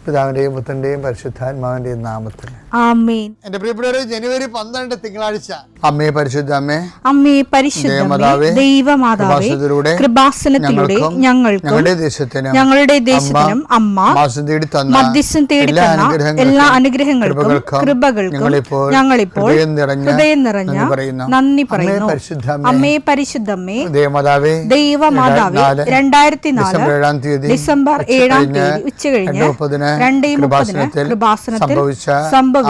പിതാവിന്റെയും പുത്രന്റെയും പരിശുദ്ധാത്മാവിന്റെയും നാമത്തിൽ ആമേൻ. എന്റെ പ്രിയപ്പെട്ടവരെ, ജനുവരി 12 തിങ്കളാഴ്ച. അമ്മേ പരിശുദ്ധ അമ്മേ, അമ്മേ പരിശുദ്ധമേ, ദൈവമാതാവേ, കൃപാസനത്തിലൂടെ ഞങ്ങൾക്കും ഞങ്ങളുടെ ദേശത്തിനും അമ്മ മധ്യസ്ഥം തേടി തന്ന എല്ലാ അനുഗ്രഹങ്ങൾക്കും കൃപകൾക്കും ഞങ്ങളിപ്പോൾ ഹൃദയം നിറഞ്ഞ നന്ദി പറയുന്നു. അമ്മേ പരിശുദ്ധമേ, ദൈവമാതാവേ, 2004 ഡിസംബർ 7 ഉച്ചകഴിഞ്ഞ് 2:30 കൃപാസനത്തിൽ സംഭവിച്ച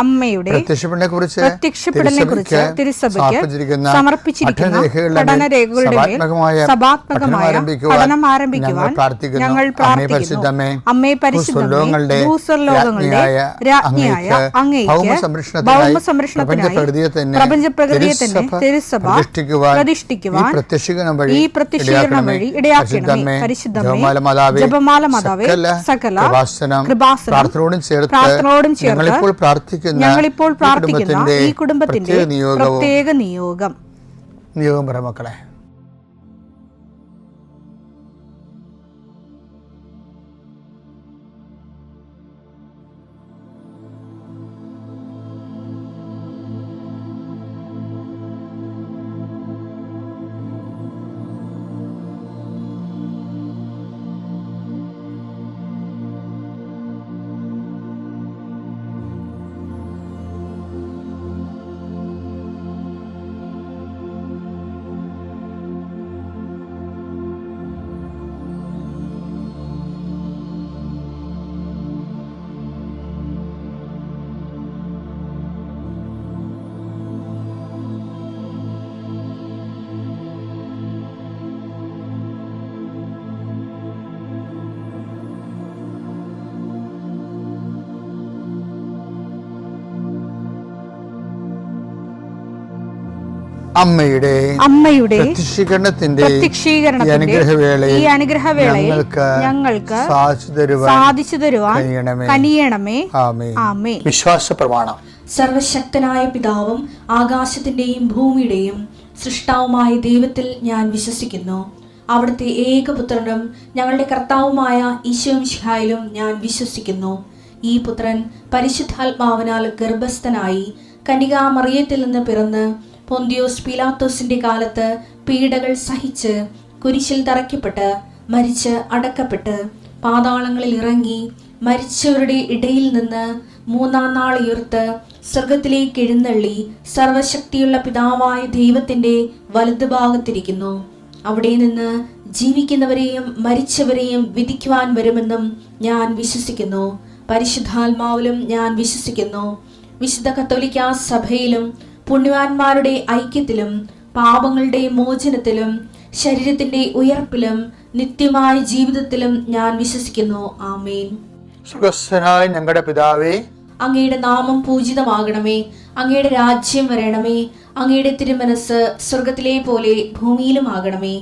അമ്മയുടെ പ്രത്യക്ഷപ്പെടലിനെക്കുറിച്ച് തിരുസഭയ്ക്ക് സമർപ്പിച്ചിരിക്കുന്ന പഠനരേഖകളുടെ മേൽ സഭാത്മകമായ പഠനം ആരംഭിക്കുവാൻ ഞങ്ങൾ പ്രാർത്ഥിക്കുന്നു. അമ്മേ പരിശുദ്ധമേ, ഭൂസ്വർലോകങ്ങളുടെ രാജ്ഞിയായ അങ്ങേയ്ക്ക് ഭൗമസംരക്ഷണത്തിനായി പ്രപഞ്ചപ്രകൃതിയെ തന്നെ തിരുസഭ പ്രതിഷ്ഠിക്കുവാൻ ഈ പ്രത്യക്ഷീകരണം വഴി ഇടയാക്കണമേ. പരിശുദ്ധമേ, ജപമാല മാതാവേ, സകല കൃപാസനം പ്രാർത്ഥനയോടും ചേർത്ത് ഞങ്ങളിപ്പോൾ പ്രാർത്ഥിക്കുന്ന ഈ കുടുംബത്തിന്റെ പ്രത്യേക നിയോഗം പറ മക്കളെ. അമ്മയുടെ പ്രത്യക്ഷീകരണത്തിന്റെ ഈ അനുഗ്രഹവേളയിൽ ഞങ്ങൾക്ക് സാധിച്ചു തരുവാൻ കനിയണമേ. ആമേൻ. വിശ്വാസ പ്രമാണം. സർവശക്തനായ പിതാവും ആകാശത്തിന്റെയും ഭൂമിയുടെയും സൃഷ്ടാവുമായ ദൈവത്തിൽ ഞാൻ വിശ്വസിക്കുന്നു. അവിടുത്തെ ഏകപുത്രനും ഞങ്ങളുടെ കർത്താവുമായ ഈശോമിശിഹായിലും ഞാൻ വിശ്വസിക്കുന്നു. ഈ പുത്രൻ പരിശുദ്ധാത്മാവിനാൽ ഗർഭസ്ഥനായി കന്യകാമറിയത്തിൽ നിന്ന് പിറന്ന് പൊന്തിയോസ് പീലാത്തോസിന്റെ കാലത്ത് പീഡകൾ സഹിച്ച് കുരിശിൽ തറയ്ക്കപ്പെട്ട് മരിച്ച് അടക്കപ്പെട്ട് പാതാളങ്ങളിൽ ഇറങ്ങി മരിച്ചവരുടെ ഇടയിൽ നിന്ന് 3-ാം നാൾ ഉയർത്ത് സ്വർഗത്തിലേക്ക് എഴുന്നള്ളി സർവശക്തിയുള്ള പിതാവായ ദൈവത്തിന്റെ വലതുഭാഗത്തിരിക്കുന്നു. അവിടെ നിന്ന് ജീവിക്കുന്നവരെയും മരിച്ചവരെയും വിധിക്കുവാൻ വരുമെന്നും ഞാൻ വിശ്വസിക്കുന്നു. പരിശുദ്ധാത്മാവിലും ഞാൻ വിശ്വസിക്കുന്നു. വിശുദ്ധ കത്തോലിക്കാ സഭയിലും പുണ്യവാന്മാരുടെ ഐക്യത്തിലും പാപങ്ങളുടെ മോചനത്തിലും ശരീരത്തിന്റെ ഉയർപ്പിലും നിത്യമായ ജീവിതത്തിലും ഞാൻ വിശ്വസിക്കുന്നു. ആമേൻ. സുഖസ്ഥനായ ഞങ്ങളുടെ പിതാവേ, അങ്ങയുടെ നാമം പൂജിതമാകണമേ. അങ്ങയുടെ രാജ്യം വരണമേ. അങ്ങയുടെ തിരുമനസ് സ്വർഗത്തിലെ പോലെ ഭൂമിയിലും ആകണമേ.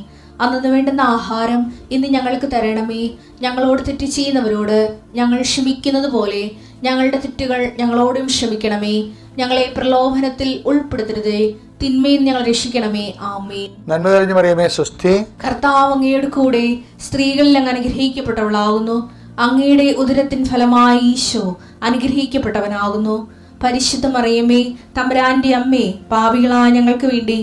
അന്നു വേണ്ടുന്ന ആഹാരം ഇന്ന് ഞങ്ങൾക്ക് തരണമേ. ഞങ്ങളോട് തെറ്റ് ചെയ്യുന്നവരോട് ഞങ്ങൾ ക്ഷമിക്കുന്നത് പോലെ ഞങ്ങളുടെ തെറ്റുകൾ ഞങ്ങളോടും ക്ഷമിക്കണമേ. ഞങ്ങളെ പ്രലോഭനത്തിൽ ഉൾപ്പെടുത്തരുതേ, തിന്മയിൽ ഞങ്ങൾ രക്ഷിക്കണമേ. ആമേൻ. നന്മ നിറഞ്ഞ മറിയമേ, സ്വസ്തി. കർത്താവ് അങ്ങയുടെ കൂടെ സ്ത്രീകളിൽ അങ്ങ് അനുഗ്രഹിക്കപ്പെട്ടവളാകുന്നു. അങ്ങയുടെ ഉദരത്തിൻ ഫലമായി ഈശോ അനുഗ്രഹിക്കപ്പെട്ടവനാകുന്നു. പരിശുദ്ധ മറിയമേ, തമ്പുരാന്റെ അമ്മേ, പാപികളായ ഞങ്ങൾക്ക് വേണ്ടി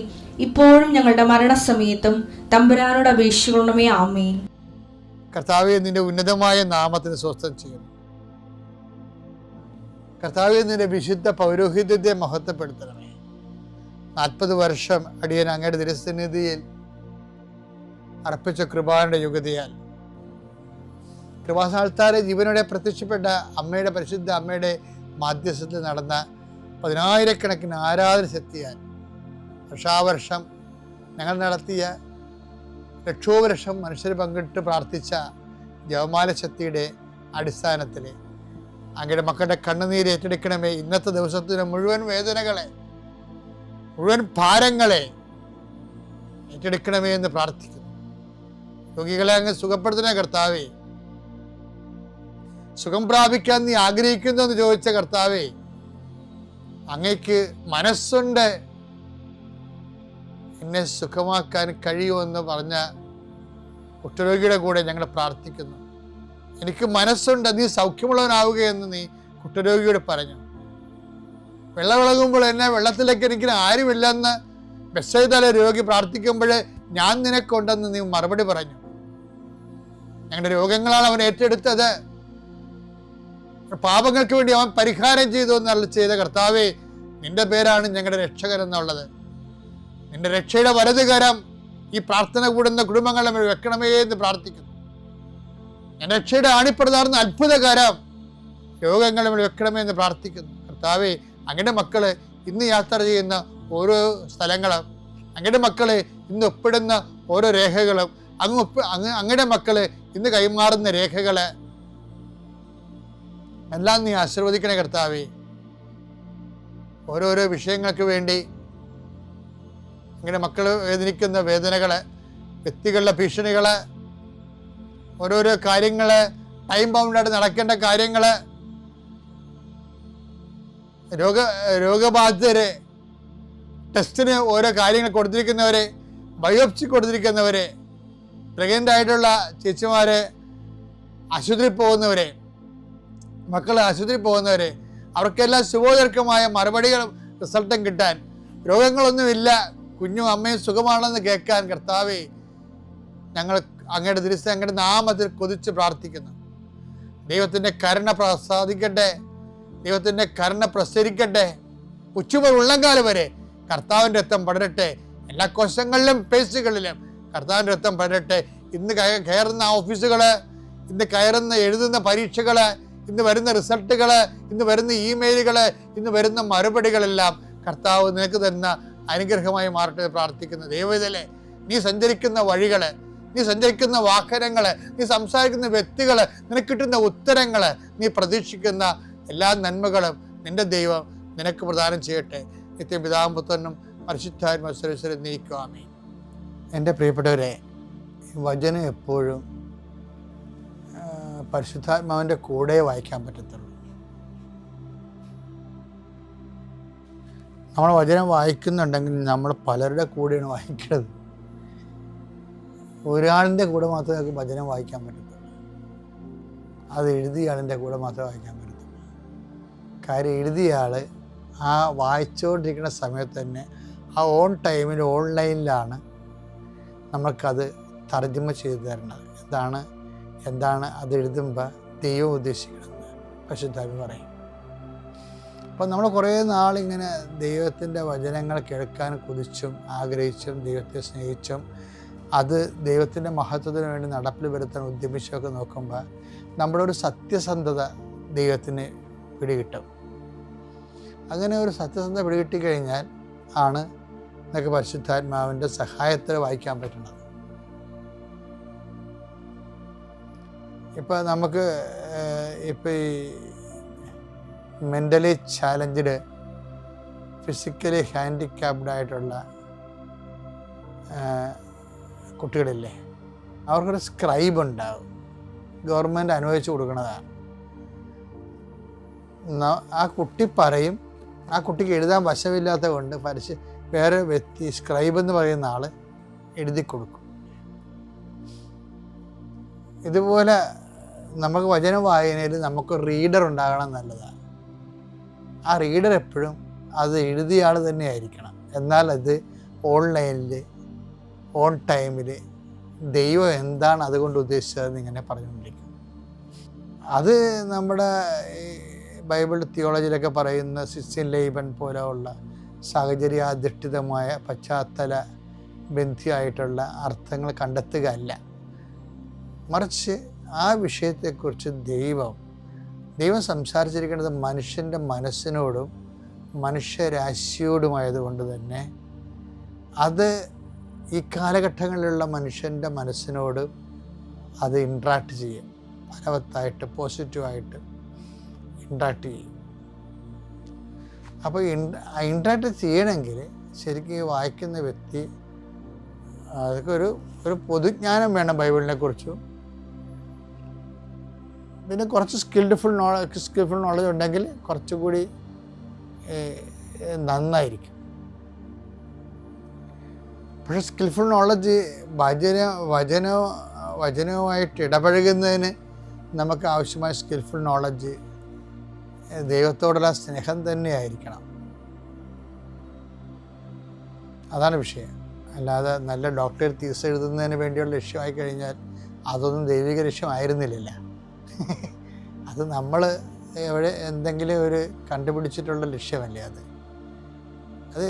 ഇപ്പോഴും ഞങ്ങളുടെ മരണസമയത്തും തമ്പുരാനോട് അപേക്ഷിക്കണമേ. ആമേൻ. കർത്താവേ, നിന്റെ ഉന്നതമായ നാമത്തിന് സ്വസ്ഥം ചെയ്യുന്നു. കർത്താവേ, നിന്റെ വിശുദ്ധ പൗരോഹിത്യത്തെ മഹത്വപ്പെടുത്തണമേ. 40 വർഷം അടിയൻ അങ്ങയുടെ തിരുസന്നിധിയിൽ അർപ്പിച്ച കൃപാന്റെ യുഗതിയാൽ കൃപാസ്ഥാനത്താരെ ജീവനോടെ പ്രത്യക്ഷപ്പെട്ട അമ്മയുടെ പരിശുദ്ധ അമ്മയുടെ മാധ്യസ്ഥത്തിൽ നടന്ന 10,000-കണക്കിന് ആരാധന ശക്തിയാൽ വർഷാവർഷം ഞങ്ങൾ നടത്തിയ ലക്ഷോപലക്ഷം മനുഷ്യർ പങ്കിട്ട് പ്രാർത്ഥിച്ച ജപമാല ശക്തിയുടെ അടിസ്ഥാനത്തിൽ അങ്ങയുടെ മക്കളുടെ കണ്ണുനീര് ഏറ്റെടുക്കണമേ. ഇന്നത്തെ ദിവസത്തിന് മുഴുവൻ വേദനകളെ, മുഴുവൻ ഭാരങ്ങളെ ഏറ്റെടുക്കണമേ എന്ന് പ്രാർത്ഥിക്കുന്നു. രോഗികളെ അങ്ങ് സുഖപ്പെടുത്തണേ കർത്താവേ. സുഖം പ്രാപിക്കാൻ നീ ആഗ്രഹിക്കുന്നു എന്ന് ചോദിച്ച കർത്താവേ, അങ്ങയ്ക്ക് മനസ്സുണ്ട് എന്നെ സുഖമാക്കാൻ കഴിയുമെന്ന് പറഞ്ഞ കുഷ്ഠരോഗിയുടെ കൂടെ ഞങ്ങൾ പ്രാർത്ഥിക്കുന്നു. എനിക്ക് മനസ്സുണ്ട്, നീ സൗഖ്യമുള്ളവനാവുകയെന്ന് നീ കുഷ്ഠരോഗിയോട് പറഞ്ഞു. വെള്ളമിളകുമ്പോൾ എന്നെ വെള്ളത്തിലേക്ക് എനിക്ക് ആരുമില്ലെന്ന് ബെത്സയിദയിലെ രോഗി പ്രാർത്ഥിക്കുമ്പോൾ ഞാൻ നിനക്കുണ്ടെന്ന് നീ മറുപടി പറഞ്ഞു. ഞങ്ങളുടെ രോഗങ്ങളാണ് അവൻ ഏറ്റെടുത്തത്, പാപങ്ങൾക്ക് വേണ്ടി അവൻ പരിഹാരം ചെയ്തു എന്നുള്ള ചെയ്ത കർത്താവേ, നിന്റെ പേരാണ് ഞങ്ങളുടെ രക്ഷകൻ എന്നുള്ളത്. നിന്റെ രക്ഷയുടെ വലതുകരം ഈ പ്രാർത്ഥന കൂടുന്ന കുടുംബങ്ങളെ മേൽ വെക്കണമേ എന്ന് പ്രാർത്ഥിക്കുന്നു. എൻ്റെ രക്ഷയുടെ ആണിപ്രതാർന്ന അത്ഭുതകരം രോഗങ്ങളെ മേൽ വെക്കണമേ എന്ന് പ്രാർത്ഥിക്കുന്നു. കർത്താവേ, അങ്ങയുടെ മക്കള് ഇന്ന് യാത്ര ചെയ്യുന്ന ഓരോ സ്ഥലങ്ങളും, അങ്ങയുടെ മക്കള് ഇന്ന് ഒപ്പിടുന്ന ഓരോ രേഖകളും, അങ്ങയുടെ മക്കള് ഇന്ന് കൈമാറുന്ന രേഖകള് എല്ലാം നീ ആശീർവദിക്കണേ കർത്താവേ. ഓരോരോ വിഷയങ്ങൾക്ക് വേണ്ടി അങ്ങയുടെ മക്കൾ വേദനിക്കുന്ന വേദനകള്, വ്യക്തികളുടെ ഭീഷണികള്, ഓരോരോ കാര്യങ്ങള്, ടൈം ബൗണ്ടായിട്ട് നടക്കേണ്ട കാര്യങ്ങള്, രോഗബാധിതരെ, ടെസ്റ്റിന് ഓരോ കാര്യങ്ങൾ കൊടുത്തിരിക്കുന്നവരെ, ബയോപ്സി കൊടുത്തിരിക്കുന്നവരെ, പ്രഗ്നൻ്റ് ആയിട്ടുള്ള ചേച്ചിമാരെ, ആശുപത്രിയിൽ പോകുന്നവരെ, മക്കൾ ആശുപത്രിയിൽ പോകുന്നവരെ, അവർക്കെല്ലാം ശുഭോദർക്കമായ മറുപടികളും റിസൾട്ടും കിട്ടാൻ, രോഗങ്ങളൊന്നുമില്ല, കുഞ്ഞും അമ്മയും സുഖമാണെന്ന് കേൾക്കാൻ കർത്താവേ, ഞങ്ങൾ അങ്ങയുടെ ദിവസം അങ്ങയുടെ നാമത്തിൽ കൊതിച്ച് പ്രാർത്ഥിക്കുന്നു. ദൈവത്തിൻ്റെ കരുണ പ്രസാദിക്കട്ടെ, ദൈവത്തിൻ്റെ കരുണ പ്രസരിക്കട്ടെ. ഉച്ചമുതൽ ഉള്ളംകാലം വരെ കർത്താവിൻ്റെ രക്തം പടരട്ടെ. എല്ലാ കോശങ്ങളിലും പേശികളിലും കർത്താവിൻ്റെ രക്തം പടരട്ടെ. ഇന്ന് കയറുന്ന ഓഫീസുകൾ, ഇന്ന് കയറുന്ന എഴുതുന്ന പരീക്ഷകൾ, ഇന്ന് വരുന്ന റിസൾട്ടുകൾ, ഇന്ന് വരുന്ന ഇമെയിലുകൾ, ഇന്ന് വരുന്ന മറുപടികളെല്ലാം കർത്താവ് നിനക്ക് തരുന്ന അനുഗ്രഹമായി മാറട്ടെ പ്രാർത്ഥിക്കുന്നു. ദൈവത്തിലെ നീ സഞ്ചരിക്കുന്ന വഴികൾ, നീ സഞ്ചരിക്കുന്ന വാഹനങ്ങൾ, നീ സംസാരിക്കുന്ന വ്യക്തികൾ, നിനക്ക് കിട്ടുന്ന ഉത്തരങ്ങൾ, നീ പ്രതീക്ഷിക്കുന്ന എല്ലാ നന്മകളും നിന്റെ ദൈവം നിനക്ക് പ്രദാനം ചെയ്യട്ടെ. നിത്യം പിതാവും പുത്രനും പരിശുദ്ധാത്മാവും സർവ്വീശ്വരൻ നീക്കുവാമേ. എൻ്റെ പ്രിയപ്പെട്ടവരെ, വചനം എപ്പോഴും പരിശുദ്ധാത്മാവിൻ്റെ കൂടെ വായിക്കാൻ പറ്റത്തുള്ളൂ. നമ്മൾ വചനം വായിക്കുന്നുണ്ടെങ്കിൽ നമ്മൾ പലരുടെ കൂടെയാണ് വായിക്കുന്നത്. ഒരാളിൻ്റെ കൂടെ മാത്രമേ നമുക്ക് വചനം വായിക്കാൻ പറ്റത്തുള്ളൂ. അത് എഴുതിയ ആളിൻ്റെ കൂടെ മാത്രമേ വായിക്കാൻ പറ്റത്തുള്ളൂ. കാര്യം എഴുതിയ ആൾ ആ വായിച്ചുകൊണ്ടിരിക്കുന്ന സമയത്ത് തന്നെ ആ ഓൺ ടൈമിൽ ഓൺലൈനിലാണ് നമ്മൾക്കത് തർജ്ജമ ചെയ്തു തരുന്നത്. എന്താണ് അത് എഴുതുമ്പോൾ ദൈവം ഉദ്ദേശിക്കണമെന്ന് പരിശുദ്ധാത്മാവ് പറയും. അപ്പം നമ്മൾ കുറേ നാളിങ്ങനെ ദൈവത്തിൻ്റെ വചനങ്ങൾ കേൾക്കാൻ കൊതിച്ചും ആഗ്രഹിച്ചും ദൈവത്തെ സ്നേഹിച്ചും അത് ദൈവത്തിൻ്റെ മഹത്വത്തിന് വേണ്ടി നടപ്പിൽ വരുത്താൻ ഉദ്യമിച്ചൊക്കെ നോക്കുമ്പോൾ നമ്മുടെ ഒരു സത്യസന്ധത ദൈവത്തിന് പിടികിട്ടും. അങ്ങനെ ഒരു സത്യസന്ധത പിടികിട്ടിക്കഴിഞ്ഞാൽ ആണ് നമുക്ക് പരിശുദ്ധാത്മാവിൻ്റെ സഹായത്തിൽ വായിക്കാൻ പറ്റുന്നത്. ഇപ്പം നമുക്ക് ഇപ്പം ഈ മെൻ്റലി ചാലഞ്ച്ഡ്, ഫിസിക്കലി ഹാൻഡിക്യാപ്ഡ് ആയിട്ടുള്ള കുട്ടികളില്ലേ, അവർക്കൊരു സ്ക്രൈബ് ഉണ്ടാവും, ഗവൺമെൻറ് അനുവദിച്ചു കൊടുക്കുന്നതാണ്. ആ കുട്ടി പറയും, ആ കുട്ടിക്ക് എഴുതാൻ വശമില്ലാത്ത കൊണ്ട് വേറെ വ്യക്തി സ്ക്രൈബ് എന്ന് പറയുന്ന ആൾ എഴുതി കൊടുക്കും. ഇതുപോലെ നമുക്ക് വചന വായനയിൽ നമുക്ക് റീഡർ ഉണ്ടാകണം നല്ലതാണ്. ആ റീഡർ എപ്പോഴും അത് എഴുതിയ ആൾ തന്നെ ആയിരിക്കണം. എന്നാൽ അത് ഓൺലൈനിൽ ഓൺ ടൈമിൽ ദൈവം എന്താണ് അതുകൊണ്ട് ഉദ്ദേശിച്ചതെന്ന് ഇങ്ങനെ പറഞ്ഞുകൊണ്ടിരിക്കും. അത് നമ്മുടെ ബൈബിൾ തിയോളജിയിലൊക്കെ പറയുന്ന സിസിൻ ലൈബൻ പോലെയുള്ള സാഹചര്യാധിഷ്ഠിതമായ പശ്ചാത്തല ബന്ധിയായിട്ടുള്ള അർത്ഥങ്ങൾ കണ്ടെത്തുക അല്ല, മറിച്ച് ആ വിഷയത്തെക്കുറിച്ച് ദൈവം സംസാരിച്ചിരിക്കുന്നത് മനുഷ്യൻ്റെ മനസ്സിനോടും മനുഷ്യരാശിയോടുമായതുകൊണ്ട് തന്നെ അത് ഈ കാലഘട്ടങ്ങളിലുള്ള മനുഷ്യൻ്റെ മനസ്സിനോട് അത് ഇൻട്രാക്ട് ചെയ്യും. ഫലവത്തായിട്ട് പോസിറ്റീവായിട്ട് ഇൻട്രാക്ട് ചെയ്യും. അപ്പോൾ ഇൻട്രാക്ട് ചെയ്യണമെങ്കിൽ ശരിക്കും വായിക്കുന്ന വ്യക്തി അതൊക്കെ ഒരു പൊതുജ്ഞാനം വേണം ബൈബിളിനെ കുറിച്ചും. പിന്നെ കുറച്ച് സ്കിൽഫുൾ നോളജ് ഉണ്ടെങ്കിൽ കുറച്ചുകൂടി നന്നായിരിക്കും. പക്ഷേ സ്കിൽഫുൾ നോളജ് വചനവുമായിട്ട് ഇടപഴകുന്നതിന് നമുക്ക് ആവശ്യമായ സ്കിൽഫുൾ നോളജ് ദൈവത്തോടുള്ള സ്നേഹം തന്നെയായിരിക്കണം. അതാണ് വിഷയം. അല്ലാതെ നല്ല ഡോക്ടർ തീസ് എഴുതുന്നതിന് വേണ്ടിയുള്ള ലക്ഷ്യമായി കഴിഞ്ഞാൽ അതൊന്നും ദൈവിക ലക്ഷ്യമായിരുന്നില്ല. അത് നമ്മൾ എവിടെ എന്തെങ്കിലും ഒരു കണ്ടുപിടിച്ചിട്ടുള്ള ലക്ഷ്യമല്ലേ അത്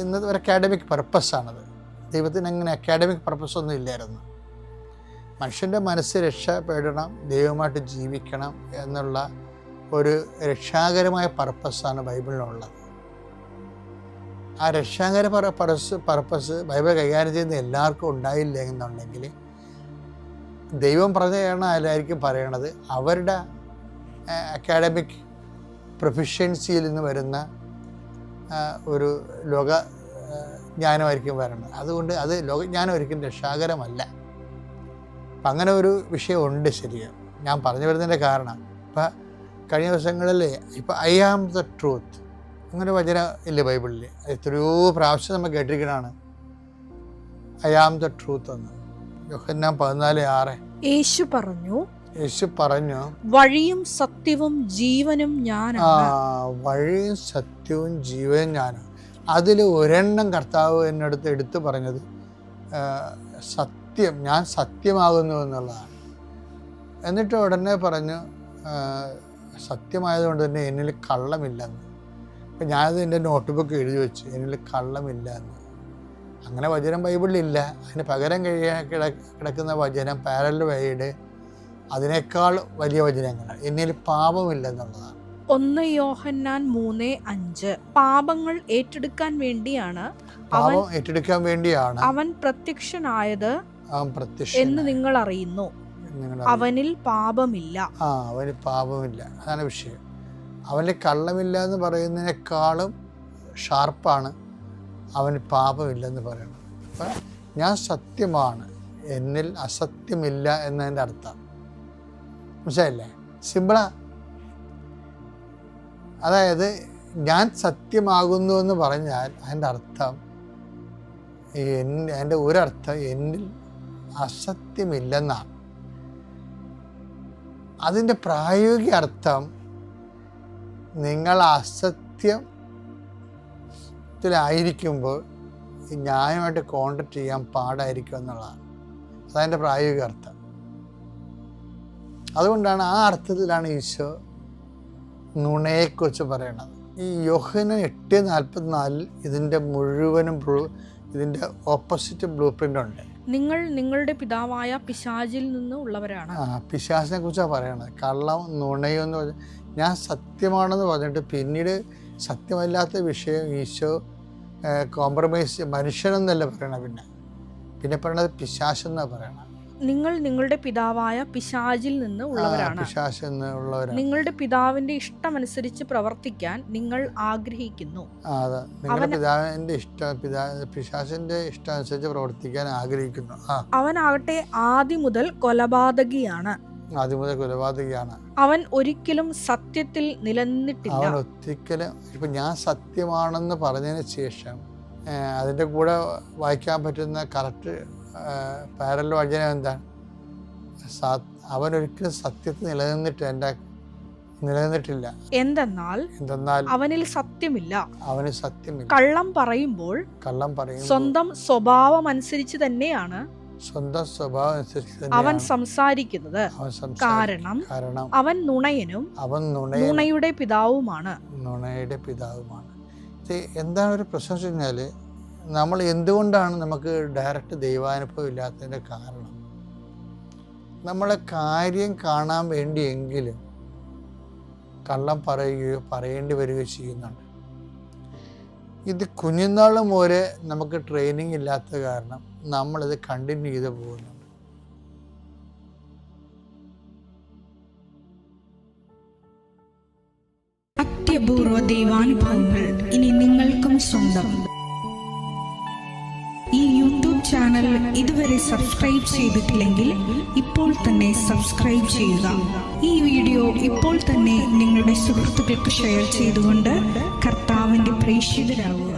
ഇന്നത്തെ ഒരു അക്കാഡമിക് പർപ്പസാണത്. ദൈവത്തിന് അങ്ങനെ അക്കാഡമിക് പർപ്പസൊന്നും ഇല്ലായിരുന്നു. മനുഷ്യൻ്റെ മനസ്സ് രക്ഷപ്പെടണം, ദൈവമായിട്ട് ജീവിക്കണം എന്നുള്ള ഒരു രക്ഷാകരമായ പർപ്പസാണ് ബൈബിളിലുള്ളത്. ആ രക്ഷാകര പർപ്പസ് ബൈബിൾ കൈകാര്യം ചെയ്യുന്ന എല്ലാവർക്കും ഉണ്ടായില്ല എന്നുണ്ടെങ്കിൽ ദൈവം പറഞ്ഞ അതിലായിരിക്കും പറയണത് അവരുടെ അക്കാഡമിക് പ്രൊഫിഷ്യൻസിയിൽ നിന്ന് വരുന്ന ഒരു ലോക ജ്ഞാനമായിരിക്കും വരണം. അതുകൊണ്ട് അത് ലോകജ്ഞാനം ഒരിക്കലും രക്ഷാകരമല്ല. അപ്പം അങ്ങനെ ഒരു വിഷയമുണ്ട്. ശരിയാണ്. ഞാൻ പറഞ്ഞു വരുന്നതിൻ്റെ കാരണം ഇപ്പം കഴിഞ്ഞ ദിവസങ്ങളിൽ ഇപ്പം ഐ ആം ദ ട്രൂത്ത് അങ്ങനെ വചനം ഇല്ല ബൈബിളിൽ. എത്രയോ പ്രാവശ്യം നമ്മൾ കേട്ടിരിക്കണതാണ് ഐ ആം ദ ട്രൂത്ത് എന്ന്. യോഹന്നാൻ 14:6 യേശു പറഞ്ഞു വഴിയും സത്യവും ജീവനും ഞാനാണ്. വഴിയും സത്യവും ജീവനും ഞാനാണ്. അതിൽ ഒരെണ്ണം കർത്താവ് എന്നടുത്ത് എടുത്തു പറഞ്ഞത് സത്യം, ഞാൻ സത്യമാകുന്നു എന്നുള്ളതാണ്. എന്നിട്ട് ഉടനെ പറഞ്ഞു സത്യമായതുകൊണ്ട് തന്നെ എന്നിൽ കള്ളമില്ലെന്ന്. അപ്പം ഞാനത് എൻ്റെ നോട്ട്ബുക്ക് എഴുതി വെച്ചു, എന്നിൽ കള്ളമില്ല എന്ന്. അങ്ങനെ വചനം ബൈബിളിലില്ല. അതിന് പകരം കിടക്കുന്ന വചനം പാരലൽ വഴിയുടെ അതിനേക്കാൾ വലിയ വചനങ്ങൾ എന്നിൽ പാപമില്ലെന്നുള്ളതാണ്. 1 യോഹന്നാൻ 3:5 പാപങ്ങൾ ഏറ്റെടുക്കാൻ വേണ്ടിയാണ് അവൻ പ്രത്യക്ഷനായത് എന്ന് നിങ്ങൾ അറിയുന്നു. അവനിൽ പാപമില്ല. അവന് പാപമില്ല. അതാണ് വിഷയം. അവന് കള്ളമില്ല എന്ന് പറയുന്നതിനേക്കാളും ഷാർപ്പാണ് അവന് പാപമില്ലെന്ന് പറയുന്നത്. അപ്പം ഞാൻ സത്യമാണ്, എന്നിൽ അസത്യമില്ല എന്നതിൻ്റെ അർത്ഥം മനസ്സിലായില്ലേ? സിമ്പിളാ. അതായത് ഞാൻ സത്യമാകുന്നു എന്ന് പറഞ്ഞാൽ അതിൻ്റെ അർത്ഥം എൻ്റെ ഒരർത്ഥം എന്നിൽ അസത്യമില്ലെന്നാണ്. അതിൻ്റെ പ്രായോഗിക അർത്ഥം നിങ്ങൾ അസത്യത്തിലായിരിക്കുമ്പോൾ ന്യായമായിട്ട് കോണ്ടാക്ട് ചെയ്യാൻ പാടായിരിക്കും എന്നുള്ളതാണ്. അതതിൻ്റെ പ്രായോഗിക അർത്ഥം. അതുകൊണ്ടാണ് ആ അർത്ഥത്തിലാണ് ഈശോ നുണയെക്കുറിച്ച് പറയണത്. ഈ യോഹന്നാൻ 8:44 ഇതിൻ്റെ മുഴുവനും ഇതിൻ്റെ ഓപ്പോസിറ്റ് ബ്ലൂ പ്രിൻ്റ് ഉണ്ട്. നിങ്ങൾ നിങ്ങളുടെ പിതാവായ പിശാചിൽ നിന്ന് ഉള്ളവരാണ്. പിശാചിനെ കുറിച്ചാണ് പറയണത്. കള്ളം, നുണയും എന്ന് പറഞ്ഞാൽ ഞാൻ സത്യമാണെന്ന് പറഞ്ഞിട്ട് പിന്നീട് സത്യമല്ലാത്ത വിഷയം ഈശോ കോംപ്രമൈസ് മനുഷ്യനെന്നല്ല പറയണത്. പിന്നെ പറയണത് പിശാചെന്നാണ് പറയണത്. നിങ്ങൾ നിങ്ങളുടെ പിതാവായ പിശാചിൽ നിന്ന് ഉള്ളവരാണ്. നിങ്ങളുടെ പിതാവിന്റെ ഇഷ്ടമനുസരിച്ച് പ്രവർത്തിക്കാൻ നിങ്ങൾ ആഗ്രഹിക്കുന്നു. പിശാചിന്റെ ഇഷ്ടമനുസരിച്ച് പ്രവർത്തിക്കാൻ ആഗ്രഹിക്കുന്നു. അവനാകട്ടെ ആദ്യം മുതൽ കൊലപാതകിയാണ്. അവൻ ഒരിക്കലും സത്യത്തിൽ നിലനിന്നിട്ടില്ല. ഇപ്പൊ ഞാൻ സത്യമാണെന്ന് പറഞ്ഞതിന് ശേഷം അതിന്റെ കൂടെ വായിക്കാൻ പറ്റുന്ന കറക്റ്റ് പാരലൽ വചനം എന്താണ്? അവനൊരിക്കലും സത്യത്തിൽ നിലനിന്നിട്ടില്ല. എന്തെന്നാൽ അവനിൽ സത്യമില്ല. കള്ളം പറയുമ്പോൾ സ്വന്തം സ്വഭാവം അനുസരിച്ച് തന്നെയാണ് അവൻ സംസാരിക്കുന്നത്. കാരണം അവൻ നുണയനും നുണയുടെ പിതാവുമാണ്. എന്താണ് ഒരു പ്രശ്നം വെച്ച് കഴിഞ്ഞാല് നമ്മൾ എന്തുകൊണ്ടാണ് നമുക്ക് ഡയറക്റ്റ് ദൈവാനുഭവം ഇല്ലാത്തതിൻ്റെ കാരണം നമ്മളെ കാര്യം കാണാൻ വേണ്ടിയെങ്കിലും കള്ളം പറയുകയോ പറയേണ്ടി വരികയോ ചെയ്യുന്നുണ്ട്. ഇത് കുഞ്ഞുനാൾ മുതലേ നമുക്ക് ട്രെയിനിങ് ഇല്ലാത്ത കാരണം നമ്മളിത് കണ്ടിന്യൂ ചെയ്ത് പോകുന്നുണ്ട്. അത്യപൂർവ ദൈവാനുഭവങ്ങൾ ഇനി നിങ്ങൾക്കും സ്വന്തം. ഈ യൂട്യൂബ് ചാനൽ ഇതുവരെ സബ്സ്ക്രൈബ് ചെയ്തിട്ടില്ലെങ്കിൽ ഇപ്പോൾ തന്നെ സബ്സ്ക്രൈബ് ചെയ്യുക. ഈ വീഡിയോ ഇപ്പോൾ തന്നെ നിങ്ങളുടെ സുഹൃത്തുക്കൾക്ക് ഷെയർ ചെയ്തുകൊണ്ട് കർത്താവിൻ്റെ പ്രേക്ഷിതരാകുക.